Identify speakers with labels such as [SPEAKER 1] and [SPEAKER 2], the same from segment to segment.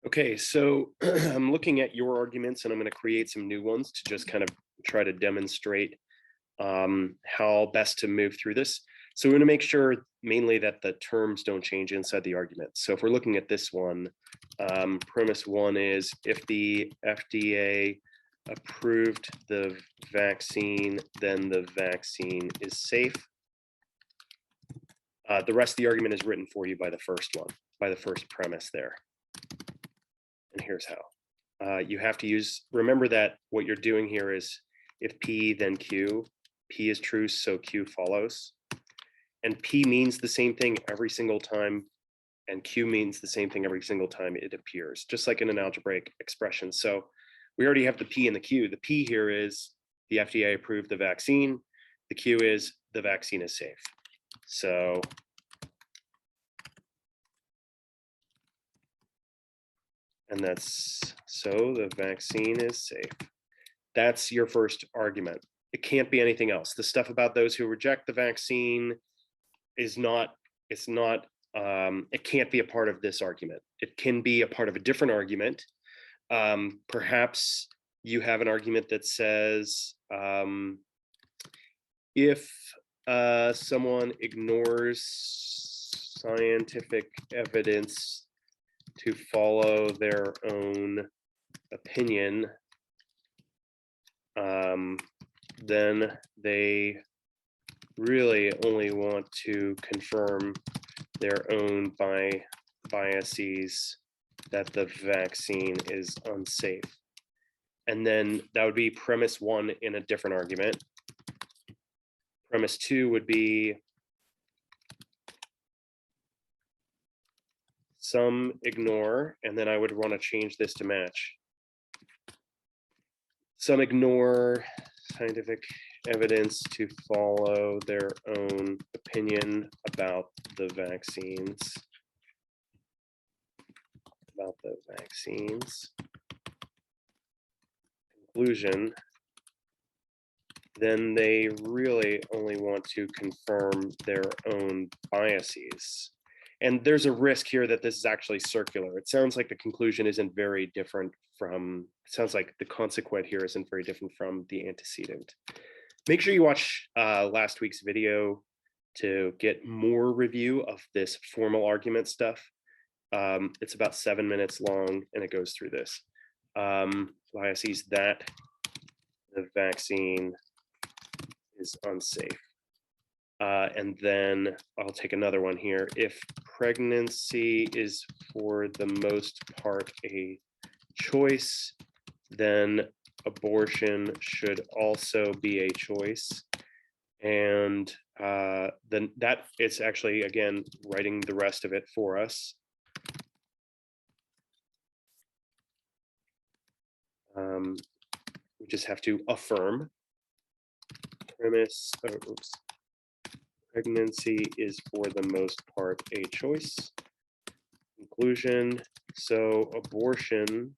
[SPEAKER 1] Okay, so I'm looking at your arguments and I'm going to create some new ones to just kind of try to demonstrate how best to move through this. So we're going to make sure mainly that the terms don't change inside the argument. So if we're looking at this one, premise one is if the FDA approved the vaccine, then the vaccine is safe. The rest of the argument is written for you by the first one, by the first premise there. And here's how. You have to remember that what you're doing here is if P, then Q. P is true, so Q follows. And P means the same thing every single time, and Q means the same thing every single time it appears, just like in an algebraic expression. So we already have the P and the Q. The P here is the FDA approved the vaccine. The Q is the vaccine is safe. So the vaccine is safe. That's your first argument. It can't be anything else. The stuff about those who reject the vaccine is not, it can't be a part of this argument. It can be a part of a different argument. Perhaps you have an argument that says, if someone ignores scientific evidence to follow their own opinion, then they really only want to confirm their own biases that the vaccine is unsafe. And then that would be premise one in a different argument. Premise two would be some ignore, and then I would want to change this to match. Some ignore scientific evidence to follow their own opinion about the vaccines. Conclusion, then they really only want to confirm their own biases. And there's a risk here that this is actually circular. It sounds like the conclusion isn't very different from, it sounds like the consequent here isn't very different from the antecedent. Make sure you watch last week's video to get more review of this formal argument stuff. It's about 7 minutes long and it goes through this. Biases that the vaccine is unsafe. And then I'll take another one here. If pregnancy is for the most part a choice, then abortion should also be a choice. And then that it's actually, again, writing the rest of it for us. We just have to affirm premise, pregnancy is for the most part a choice. Conclusion, so abortion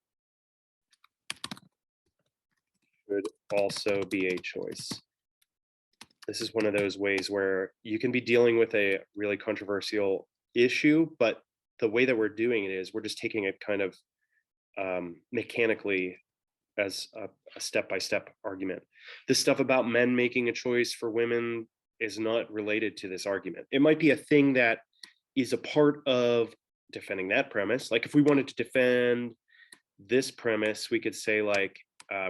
[SPEAKER 1] should also be a choice. This is one of those ways where you can be dealing with a really controversial issue, but the way that we're doing it is we're just taking it kind of mechanically as a step-by-step argument. This stuff about men making a choice for women is not related to this argument. It might be a thing that is a part of defending that premise. Like if we wanted to defend this premise, we could say like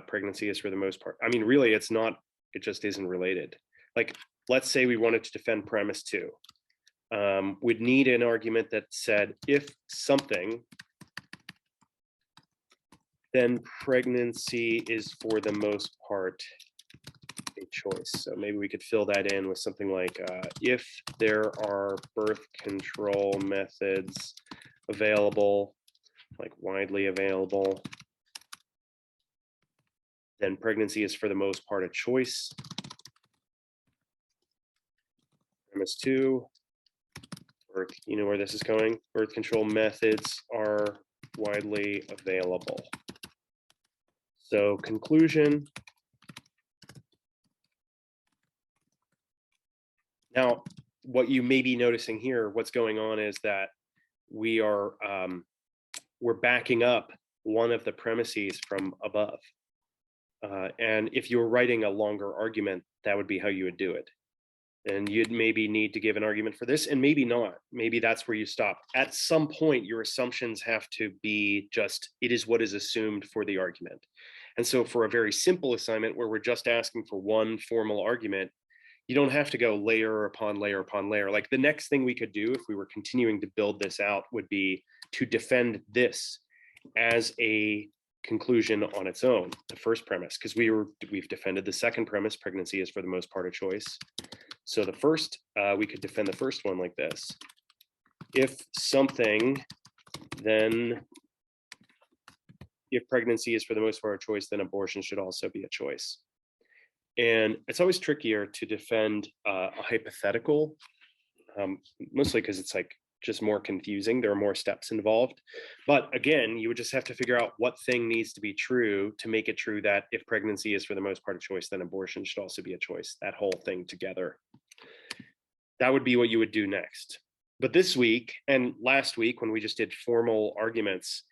[SPEAKER 1] pregnancy is for the most part. I mean, really, it's not, it just isn't related. Like, let's say we wanted to defend premise two. We'd need an argument that said, if something, then pregnancy is for the most part a choice. So maybe we could fill that in with something like, if there are birth control methods available, like widely available, then pregnancy is for the most part a choice. Premise two, you know where this is going? Birth control methods are widely available. So conclusion. Now, what you may be noticing here, what's going on is that we are we're backing up one of the premises from above. And if you were writing a longer argument, that would be how you would do it. And you'd maybe need to give an argument for this, and maybe not. Maybe that's where you stop. At some point, your assumptions have to be just, it is what is assumed for the argument. And so for a very simple assignment where we're just asking for one formal argument, you don't have to go layer upon layer upon layer. Like the next thing we could do if we were continuing to build this out would be to defend this as a conclusion on its own, the first premise, because we've defended the second premise, pregnancy is for the most part a choice. So the first, we could defend the first one like this. If something, then if pregnancy is for the most part a choice, then abortion should also be a choice. And it's always trickier to defend a hypothetical, mostly because it's like just more confusing. There are more steps involved. But again, you would just have to figure out what thing needs to be true to make it true that if pregnancy is for the most part a choice, then abortion should also be a choice, that whole thing together. That would be what you would do next. But this week and last week, when we just did formal arguments,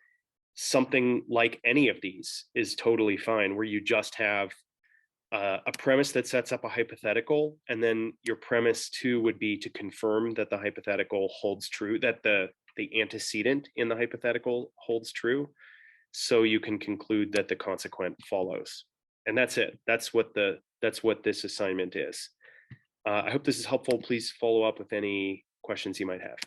[SPEAKER 1] something like any of these is totally fine, where you just have a premise that sets up a hypothetical, and then your premise 2 would be to confirm that the hypothetical holds true, that the antecedent in the hypothetical holds true, so you can conclude that the consequent follows. And that's it. That's what this assignment is. I hope this is helpful. Please follow up with any questions you might have.